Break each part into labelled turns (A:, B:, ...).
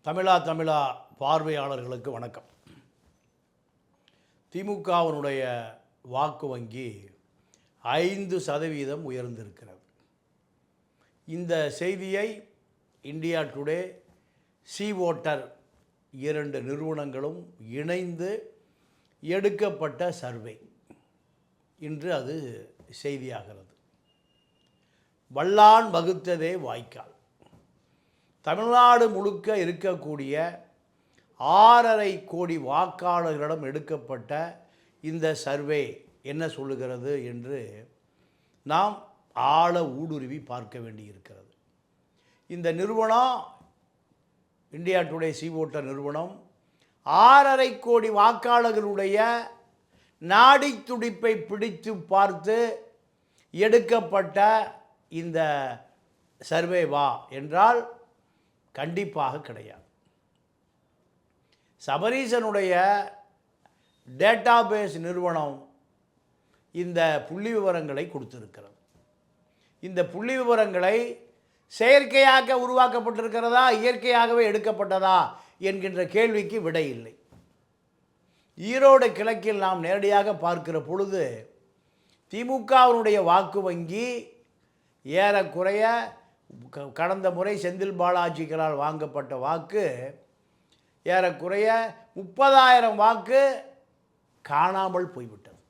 A: தமிழா பார்வையாளர்களுக்கு வணக்கம். திமுகவினுடைய வாக்கு வங்கி 5% உயர்ந்திருக்கிறது. இந்த செய்தியை இந்தியா டுடே, சி ஓட்டர் 2 நிறுவனங்களும் இணைந்து எடுக்கப்பட்ட சர்வே இன்று அது செய்தியாகிறது. வல்லான் வகுத்ததே வாய்க்கால். தமிழ்நாடு முழுக்க இருக்கக்கூடிய 6.5 கோடி வாக்காளர்களிடம் எடுக்கப்பட்ட இந்த சர்வே என்ன சொல்லுகிறது என்று நாம் ஆழ ஊடுருவி பார்க்க வேண்டியிருக்கிறது. இந்த நிறுவனம், இந்தியா டுடே சி ஓட்டர் நிறுவனம், 6.5 கோடி வாக்காளர்களுடைய நாடி துடிப்பை பிடித்து பார்த்து எடுக்கப்பட்ட இந்த சர்வேவா என்றால் கண்டிப்பாக கிடையாது. சபரீசனுடைய டேட்டாபேஸ் நிறுவனம் இந்த புள்ளி விவரங்களை கொடுத்திருக்கிறது. இந்த புள்ளி விவரங்களை செயற்கையாக உருவாக்கப்பட்டிருக்கிறதா, இயற்கையாகவே எடுக்கப்பட்டதா என்கின்ற கேள்விக்கு விடை இல்லை. ஈரோடு கிழக்கில் நாம் நேரடியாக பார்க்கிற பொழுது திமுகவினுடைய வாக்கு வங்கி ஏறக்குறைய கடந்த முறை செந்தில் பாலாஜிகளால் வாங்கப்பட்ட வாக்கு ஏறக்குறைய 30,000 வாக்கு காணாமல் போய்விட்டது.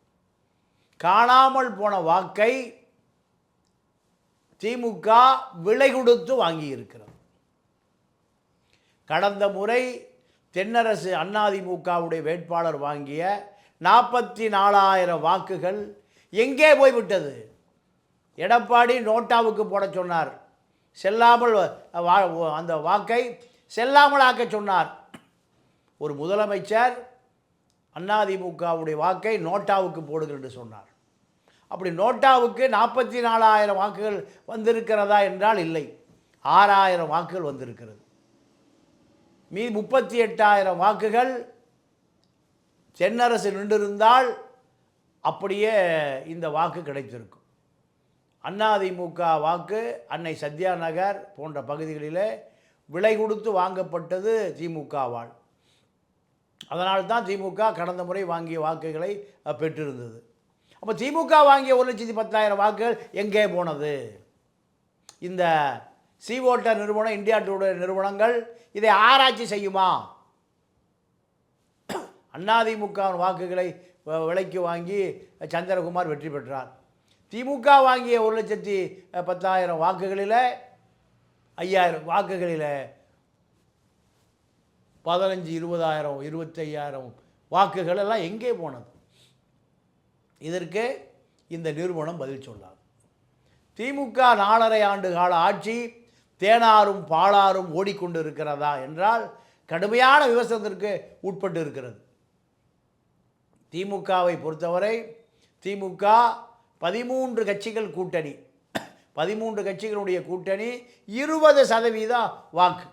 A: காணாமல் போன வாக்கை திமுக விலை கொடுத்து வாங்கியிருக்கிறது. கடந்த முறை தென்னரசு அதிமுகவுடைய வேட்பாளர் வாங்கிய 44,000 வாக்குகள் எங்கே போய்விட்டது? எடப்பாடி நோட்டாவுக்கு போட சொன்னார், செல்லாமல் அந்த வாக்கை செல்லாமல் ஆக்க சொன்னார். ஒரு முதலமைச்சர் அதிமுகவுடைய வாக்கை நோட்டாவுக்கு போடுங்கள் என்று சொன்னார். அப்படி நோட்டாவுக்கு 44,000 வாக்குகள் வந்திருக்கிறதா என்றால் இல்லை, 6,000 வாக்குகள் வந்திருக்கிறது. மீதி 38,000 வாக்குகள் தென்னரசு நின்றிருந்தால் அப்படியே இந்த வாக்கு கிடைத்திருக்கும். அதிமுக வாக்கு அன்னை சத்யா நகர் போன்ற பகுதிகளிலே விலை கொடுத்து வாங்கப்பட்டது திமுகவால். அதனால்தான் திமுக கடந்த முறை வாங்கிய வாக்குகளை பெற்றிருந்தது. அப்போ திமுக வாங்கிய 1,10,000 வாக்குகள் எங்கே போனது? இந்த சி ஓட்டர் நிறுவனம், இந்தியா டுடே நிறுவனங்கள் இதை ஆராய்ச்சி செய்யுமா? அதிமுக வாக்குகளை விலைக்கு வாங்கி சந்திரகுமார் வெற்றி பெற்றார். திமுக வாங்கிய 1,10,000 வாக்குகளில் 5,000 வாக்குகளில் 15, 20,000, 25,000 வாக்குகள் எல்லாம் எங்கே போனது? இதற்கு இந்த நிறுவனம் பதில் சொல்லாது. திமுக 4.5 ஆண்டு கால ஆட்சி தேனாரும் பாலாரும் ஓடிக்கொண்டு இருக்கிறதா என்றால் கடுமையான விமர்சனத்திற்கு உட்பட்டு இருக்கிறது. திமுகவை பொறுத்தவரை திமுக 13 கட்சிகள் கூட்டணி, 13 கட்சிகளுடைய கூட்டணி 20% வாக்கு.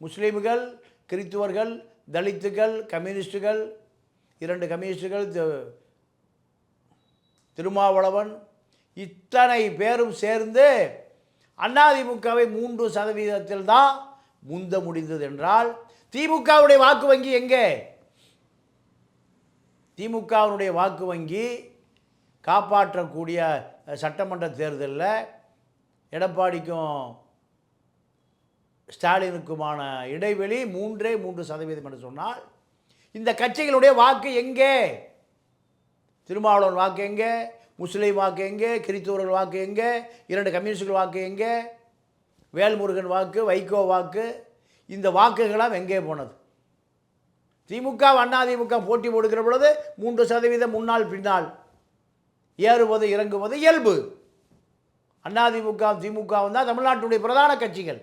A: முஸ்லீம்கள், கிறித்துவர்கள், தலித்துகள், கம்யூனிஸ்டுகள், 2 கம்யூனிஸ்டுகள், திருமாவளவன், இத்தனை பேரும் சேர்ந்து அதிமுகவை 3% தான் முந்த முடிந்தது என்றால் திமுகவுடைய வாக்கு வங்கி எங்கே? திமுகவுடைய வாக்கு வங்கி காப்பாற்றக்கூடிய சட்டமன்ற தேர்தலில் எடப்பாடிக்கும் ஸ்டாலினுக்குமான இடைவெளி 3% என்று சொன்னால் இந்த கட்சிகளுடைய வாக்கு எங்கே? திருமாவளவன் வாக்கு எங்கே? முஸ்லீம் வாக்கு எங்கே? கிறித்துவர்கள் வாக்கு எங்கே? 2 கம்யூனிஸ்டுகள் வாக்கு எங்கே? வேல்முருகன் வாக்கு, வைகோ வாக்கு, இந்த வாக்குகளாம் எங்கே போனது? திமுக அதிமுக போட்டி போடுகிற பொழுது 3% முன்னால் பின்னால் ஏறுவது இறங்குவது இயல்பு. அதிமுக திமுகவும் தான் தமிழ்நாட்டுடைய பிரதான கட்சிகள்.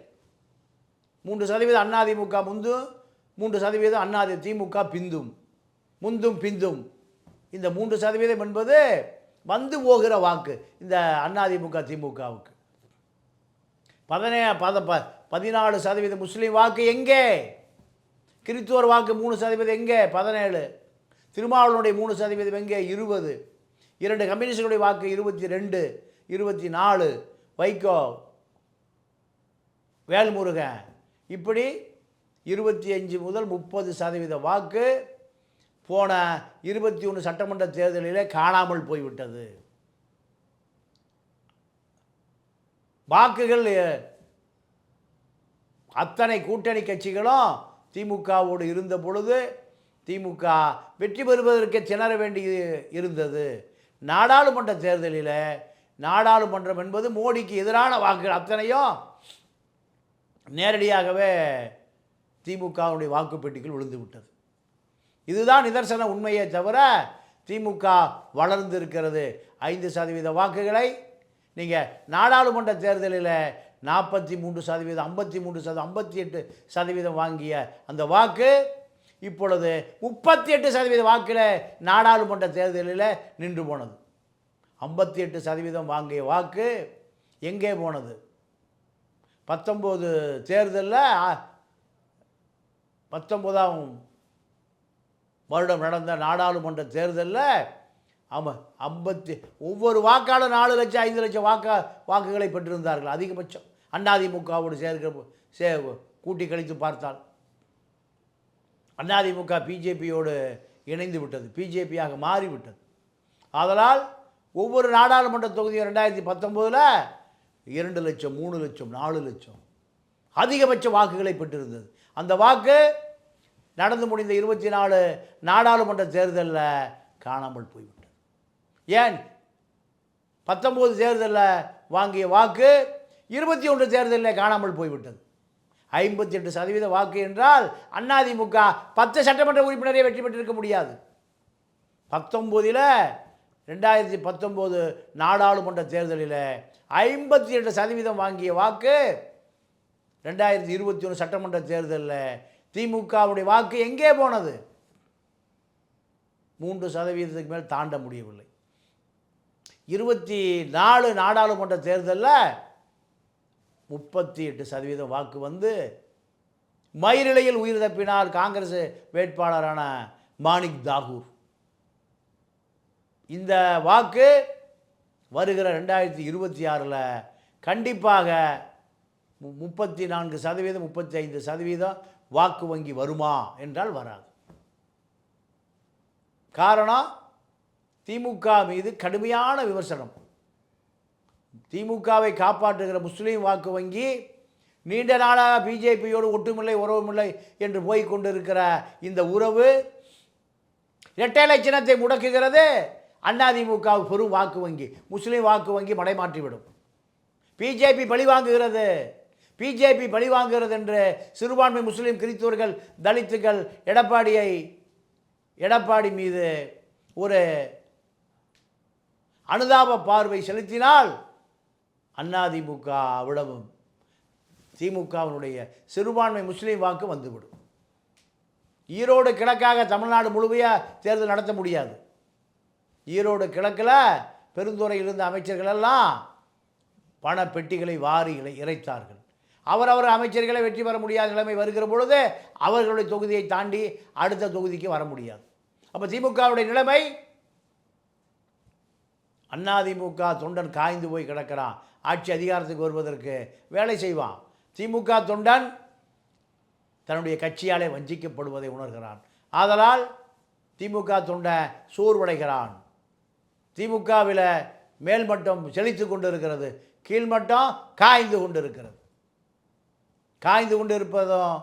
A: 3% அதிமுக முந்தும், 3% திமுக பிந்தும். முந்தும் பிந்தும். இந்த 3% என்பது வந்து போகிற வாக்கு இந்த அதிமுக திமுகவுக்கு. 14% முஸ்லீம் வாக்கு எங்கே? கிறித்துவர் வாக்கு 3% எங்கே? 17. திருமாவளவனுடைய 3% எங்கே? 20. 2 கம்யூனிஸ்டுகளுடைய வாக்கு 22, 24. வைகோ, வேல்முருகன், இப்படி 25 முதல் 30% வாக்கு போன 21 சட்டமன்ற தேர்தலிலே காணாமல் போய்விட்டது. வாக்குகள் அத்தனை கூட்டணி கட்சிகளும் திமுகவோடு இருந்த பொழுது திமுக வெற்றி பெறுவதற்கு திணற வேண்டி இருந்தது. நாடாளுமன்ற தேர்தலில் நாடாளுமன்றம் என்பது மோடிக்கு எதிரான வாக்குகள் அத்தனையும் நேரடியாகவே திமுகவுடைய வாக்குப்பெட்டிகள் விழுந்து விட்டது. இதுதான் நிதர்சன உண்மையை தவிர திமுக வளர்ந்து இருக்கிறது. 5% வாக்குகளை நீங்கள் நாடாளுமன்ற தேர்தலில் 43%, 53%, 58% வாங்கிய அந்த வாக்கு இப்பொழுது 38% வாக்கில் நாடாளுமன்ற தேர்தலில் நின்று போனது. 58% வாங்கிய வாக்கு எங்கே போனது? 19 தேர்தலில் 19ஆம் வருடம் நடந்த நாடாளுமன்ற தேர்தலில் ஒவ்வொரு வாக்காளர் 4 லட்சம் 5 லட்சம் வாக்குகளை பெற்றிருந்தார்கள் அதிகபட்சம். அதிமுகவோடு கூட்டி கழித்து பார்த்தால் அதிமுக பிஜேபியோடு இணைந்து விட்டது, பிஜேபியாக மாறிவிட்டது. ஆதலால் ஒவ்வொரு நாடாளுமன்ற தொகுதியும் 2019 2 லட்சம் 3 லட்சம் 4 லட்சம் அதிகபட்ச வாக்குகளை பெற்றிருந்தது. அந்த வாக்கு நடந்து முடிந்த 24 நாடாளுமன்ற தேர்தலில் காணாமல் போய்விட்டது. ஏன் 19 தேர்தலில் வாங்கிய வாக்கு 21 தேர்தலில் காணாமல் போய்விட்டது. 58% வாக்கு என்றால் அதிமுக 10 சட்டமன்ற உறுப்பினரை வெற்றி பெற்றிருக்க முடியாது. 2019 நாடாளுமன்ற தேர்தலில் 58% வாங்கிய வாக்கு 2021 சட்டமன்ற தேர்தலில் திமுகவுடைய வாக்கு எங்கே போனது? 3% மேல் தாண்ட முடியவில்லை. 24 நாடாளுமன்ற தேர்தலில் 38% வாக்கு வந்து மயிரிழையில் உயிர் தப்பினார் காங்கிரஸ் வேட்பாளரான மாணிக் தாகூர். இந்த வாக்கு வருகிற 2026 கண்டிப்பாக 34%, 35% வாக்கு வங்கி வருமா என்றால் வராது. காரணம், திமுக மீது கடுமையான விமர்சனம். திமுகவை காப்பாற்றுகிற முஸ்லீம் வாக்கு வங்கி நீண்ட நாளாக பிஜேபியோடு ஒட்டுமில்லை உறவுமில்லை என்று போய்கொண்டிருக்கிற இந்த உறவு இரட்டை இலட்சணத்தை முடக்குகிறது. அதிமுக பெரும் வாக்கு வங்கி, முஸ்லீம் வாக்கு வங்கி மடைமாற்றிவிடும். பிஜேபி பழிவாங்குகிறது என்று சிறுபான்மை முஸ்லீம் கிறிஸ்தவர்கள் தலித்துகள் எடப்பாடி மீது ஒரு அனுதாப பார்வை செலுத்தினால் அதிமுகவிடமும் திமுகவினுடைய சிறுபான்மை முஸ்லீம் வாக்கு வந்துவிடும். ஈரோடு கிழக்காக தமிழ்நாடு முழுமையாக தேர்தல் நடத்த முடியாது. ஈரோடு கிழக்கில் பெருந்துறையில் இருந்த அமைச்சர்கள் எல்லாம் பண பெட்டிகளை வாரி இறைத்தார்கள். அவரவர் அமைச்சர்களை வெற்றி பெற முடியாத நிலைமை வருகிற பொழுது அவர்களுடைய தொகுதியை தாண்டி அடுத்த தொகுதிக்கு வர முடியாது. அப்போ திமுகவுடைய நிலைமை, அதிமுக தொண்டன் காய்ந்து போய் கிடக்கிறான். ஆட்சி அதிகாரத்துக்கு வருவதற்கு வேலை செய்வான். திமுக தொண்டன் தன்னுடைய கட்சியாலே வஞ்சிக்கப்படுவதை உணர்கிறான். ஆதலால் திமுக தொண்டன் சோர்வடைகிறான். திமுகவில் மேல்மட்டம் செழித்து கொண்டு இருக்கிறது, கீழ்மட்டம் காய்ந்து கொண்டு இருக்கிறது. காய்ந்து கொண்டு இருப்பதும்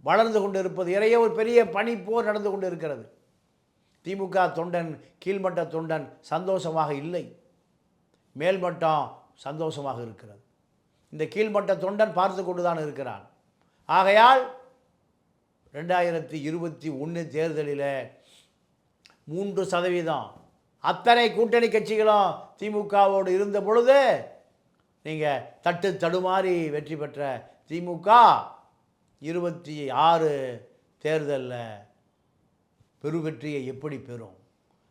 A: வளர்ந்து கொண்டு இருப்பது இடையே ஒரு பெரிய பனிப்போர் நடந்து கொண்டு இருக்கிறது. திமுக தொண்டன், கீழ்மட்ட தொண்டன் சந்தோஷமாக இல்லை, மேல்மட்டம் சந்தோஷமாக இருக்கிறது. இந்த கீழ்மட்ட தொண்டன் பார்த்து கொண்டு தான் இருக்கிறான். ஆகையால் 2021 தேர்தலில் 3% அத்தனை கூட்டணி கட்சிகளும் திமுகவோடு இருந்த பொழுது நீங்கள் தடுமாறி வெற்றி பெற்ற திமுக 26 தேர்தலில் பெருவெற்றியை எப்படி பெறும்?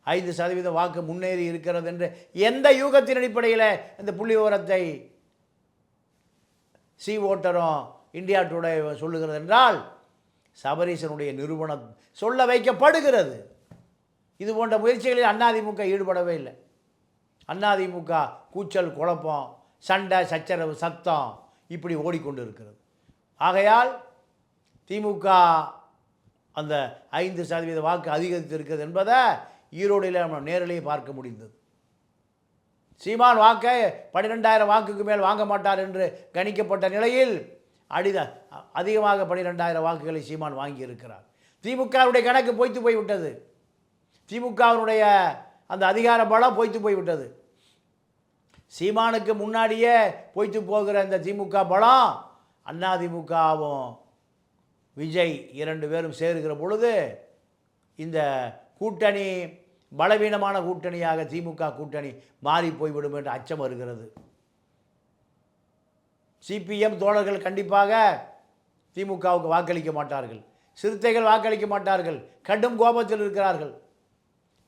A: 5% வாக்கு முன்னேறி இருக்கிறது என்று எந்த யூகத்தின் அடிப்படையில் இந்த புள்ளி விவரத்தை ஓட்டரும் இந்தியா டுடே சொல்லுகிறது என்றால் சபரீசனுடைய நிறுவனம் சொல்ல வைக்கப்படுகிறது. இது போன்ற முயற்சிகளில் அதிமுக ஈடுபடவே இல்லை. அதிமுக கூச்சல், குழப்பம், சண்டை, சச்சரவு, சத்தம் இப்படி ஓடிக்கொண்டு இருக்கிறது. ஆகையால் திமுக அந்த 5% வாக்கு அதிகரித்திருக்கிறது என்பதை ஈரோடில் நம்ம நேரிலேயே பார்க்க முடிந்தது. சீமான் வாக்கை 12,000 வாக்குக்கு மேல் வாங்க மாட்டார் என்று கணிக்கப்பட்ட நிலையில் அதிகமாக 12,000 வாக்குகளை சீமான் வாங்கியிருக்கிறார். திமுகவுடைய கணக்கு பொய்த்து போய்விட்டது. திமுகவினுடைய அந்த அதிகார பலம் பொய்த்து போய்விட்டது. சீமானுக்கு முன்னாடியே பொய்த்து போகிற இந்த திமுக பலம் அதிமுகவும் விஜய் 2 பேரும் சேருகிற பொழுது இந்த கூட்டணி பலவீனமான கூட்டணியாக திமுக கூட்டணி மாறி போய்விடும் என்ற அச்சம் வருகிறது. சிபிஎம் தோழர்கள் கண்டிப்பாக திமுகவுக்கு வாக்களிக்க மாட்டார்கள். சிறுத்தைகள் வாக்களிக்க மாட்டார்கள். கடும் கோபத்தில் இருக்கிறார்கள்.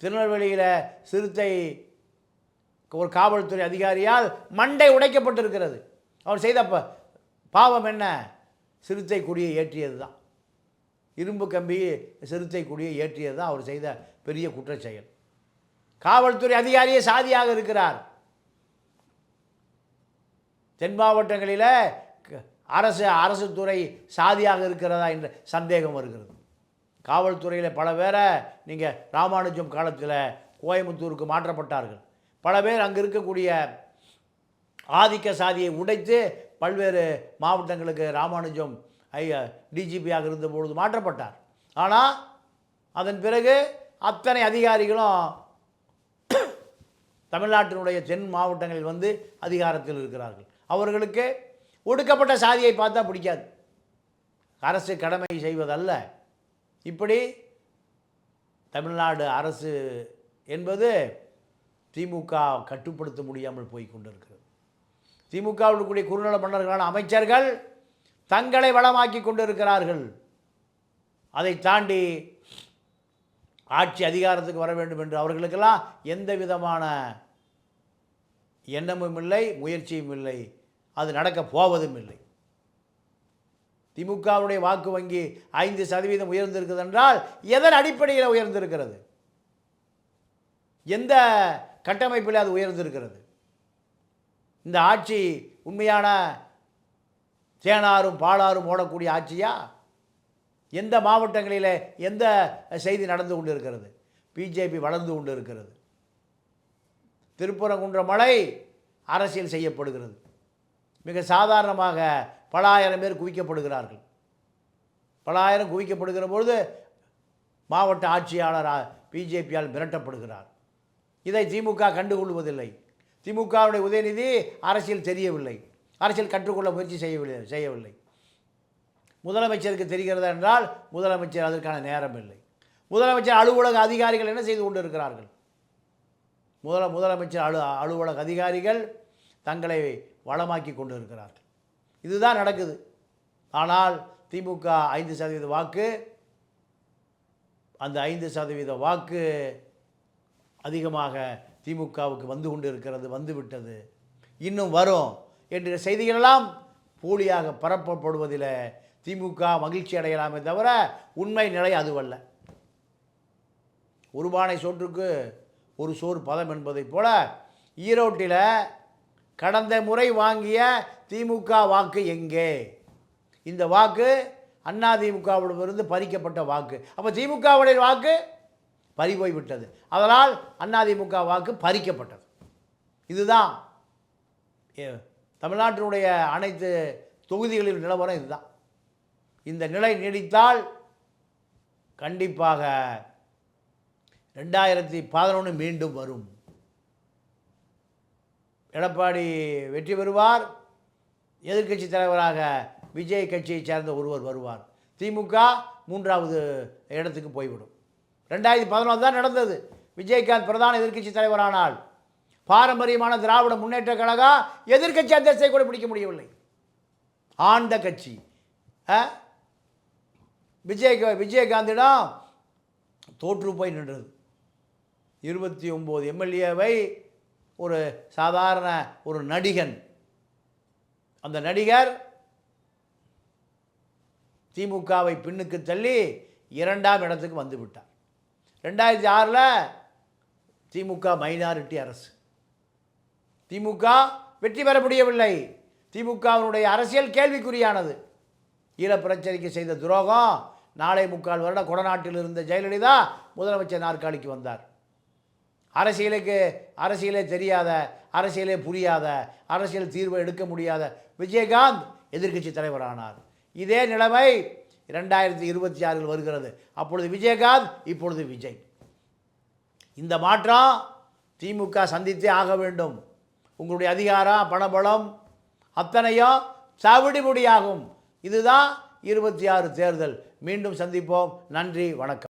A: திருநெல்வேலியில் சிறுத்தை ஒரு காவல்துறை அதிகாரியால் மண்டை உடைக்கப்பட்டிருக்கிறது. அவர் செய்த பாவம் என்ன? சிறுத்தை கொடியை ஏற்றியது தான். இரும்பு கம்பி சிறுத்தை கொடியை ஏற்றியது தான் அவர் செய்த பெரிய குற்றச்செயல். காவல்துறை அதிகாரியே சாதியாக இருக்கிறார். தென் மாவட்டங்களில் அரசு துறை சாதியாக இருக்கிறதா என்ற சந்தேகம் வருகிறது. காவல்துறையில் பல பேரை நீங்கள் ராமானுஜம் காலத்தில் கோயம்புத்தூருக்கு மாற்றப்பட்டார்கள். பல பேர் அங்கே இருக்கக்கூடிய ஆதிக்க சாதியை உடைத்து பல்வேறு மாவட்டங்களுக்கு ராமானுஜம் டிஜிபியாக இருந்தபொழுது மாற்றப்பட்டார். ஆனால் அதன் பிறகு அத்தனை அதிகாரிகளும் தமிழ்நாட்டினுடைய தென் மாவட்டங்களில் வந்து அதிகாரத்தில் இருக்கிறார்கள். அவர்களுக்கு ஒடுக்கப்பட்ட சாதியை பார்த்தா பிடிக்காது. அரசு கடமை செய்வதல்ல. இப்படி தமிழ்நாடு அரசு என்பது திமுக கட்டுப்படுத்த முடியாமல் போய் கொண்டிருக்கிறது. திமுகவில் இருக்கக்கூடிய குறுநல மன்னர்களான அமைச்சர்கள் தங்களை வளமாக்கி கொண்டிருக்கிறார்கள். அதை தாண்டி ஆட்சி அதிகாரத்துக்கு வர வேண்டும் என்று அவர்களுக்கெல்லாம் எந்த விதமான எண்ணமும் இல்லை, முயற்சியும் இல்லை. அது நடக்கப் போவதும் இல்லை. திமுகவுடைய வாக்கு வங்கி 5% உயர்ந்திருக்கிறது என்றால் எதன் அடிப்படையில் உயர்ந்திருக்கிறது? எந்த கட்டமைப்பில் அது உயர்ந்திருக்கிறது? இந்த ஆட்சி உண்மையான தேனாரும் பாலாரும் ஓடக்கூடிய ஆட்சியா? எந்த மாவட்டங்களில் எந்த செய்தி நடந்து கொண்டு இருக்கிறது? பிஜேபி வளர்ந்து கொண்டு இருக்கிறது. திருப்பரங்குன்ற மலை அரசியல் செய்யப்படுகிறது. மிக சாதாரணமாக பல ஆயிரம் பேர் குவிக்கப்படுகிறார்கள். பல ஆயிரம் குவிக்கப்படுகிற பொழுது மாவட்ட ஆட்சியாளர் பிஜேபியால் மிரட்டப்படுகிறார். இதை திமுக கண்டுகொள்வதில்லை. திமுகவுடைய உதயநிதி அரசியல் தெரியவில்லை, அரசியல் கற்றுக்கொள்ள முயற்சி செய்யவில்லை. முதலமைச்சருக்கு தெரிகிறதா என்றால் முதலமைச்சர் அதற்கான நேரம் இல்லை. முதலமைச்சர் அலுவலக அதிகாரிகள் என்ன செய்து கொண்டு இருக்கிறார்கள்? முதலமைச்சர் அலுவலக அதிகாரிகள் தங்களை வளமாக்கி கொண்டு இருக்கிறார்கள். இதுதான் நடக்குது. ஆனால் திமுக 5% வாக்கு, அந்த 5% வாக்கு அதிகமாக திமுகவுக்கு வந்து கொண்டு இருக்கிறது, வந்துவிட்டது, இன்னும் வரும் என்ற செய்திகளெல்லாம் போலியாக பரப்பப்படுவதில் திமுக மகிழ்ச்சி அடையலாமே தவிர உண்மை நிலை அதுவல்ல. ஒரு பானை சோற்றுக்கு ஒரு சோறு பதம் என்பதைப் போல ஈரோட்டில் கடந்த முறை வாங்கிய திமுக வாக்கு எங்கே? இந்த வாக்கு அதிமுகவிடமிருந்து பறிக்கப்பட்ட வாக்கு. அப்போ திமுகவுடைய வாக்கு பறிபோய் விட்டது. அதனால் அதிமுக வாக்கு பறிக்கப்பட்டது. இதுதான் தமிழ்நாட்டினுடைய அனைத்து தொகுதிகளின் நிலவரம். இதுதான். இந்த நிலை நீடித்தால் கண்டிப்பாக 2011 மீண்டும் வரும். எடப்பாடி வெற்றி பெறுவார். எதிர்க்கட்சி தலைவராக விஜய் கட்சியை சேர்ந்த ஒருவர் வருவார். திமுக 3வது இடத்துக்கு போய்விடும். 2014 தான் நடந்தது. விஜயகாந்த் பிரதான எதிர்க்கட்சி தலைவரானால் பாரம்பரியமான திராவிட முன்னேற்ற கழகம் எதிர்க்கட்சி அந்தஸ்தை கூட பிடிக்க முடியவில்லை. ஆண்ட கட்சி விஜயகாந்திடம் தோற்று போய் நின்றது. 29 எம்எல்ஏவை ஒரு சாதாரண ஒரு நடிகன், அந்த நடிகர் திமுகவை பின்னுக்கு தள்ளி 2ஆம் இடத்துக்கு வந்து விட்டார். 2006 திமுக மைனாரிட்டி அரசு. திமுக வெற்றி பெற முடியவில்லை. திமுகவினுடைய அரசியல் கேள்விக்குறியானது. ஈழப் பிரச்சனைக்கு செய்த துரோகம். நாளை 3/4 வருடம் கொடநாட்டில் இருந்த ஜெயலலிதா முதலமைச்சர் நாற்காலிக்கு வந்தார். அரசியலே தெரியாத, அரசியலே புரியாத, அரசியல் தீர்வை எடுக்க முடியாத விஜயகாந்த் எதிர்க்கட்சி தலைவரானார். இதே நிலைமை 2026 வருகிறது. அப்பொழுது விஜயகாந்த், இப்பொழுது விஜய். இந்த மாற்றம் திமுக சந்தித்தே ஆக வேண்டும். உங்களுடைய அதிகாரம், பணபலம் அத்தனையும் தவிடுபொடியாகும். இதுதான் 26 தேர்தல். மீண்டும் சந்திப்போம். நன்றி, வணக்கம்.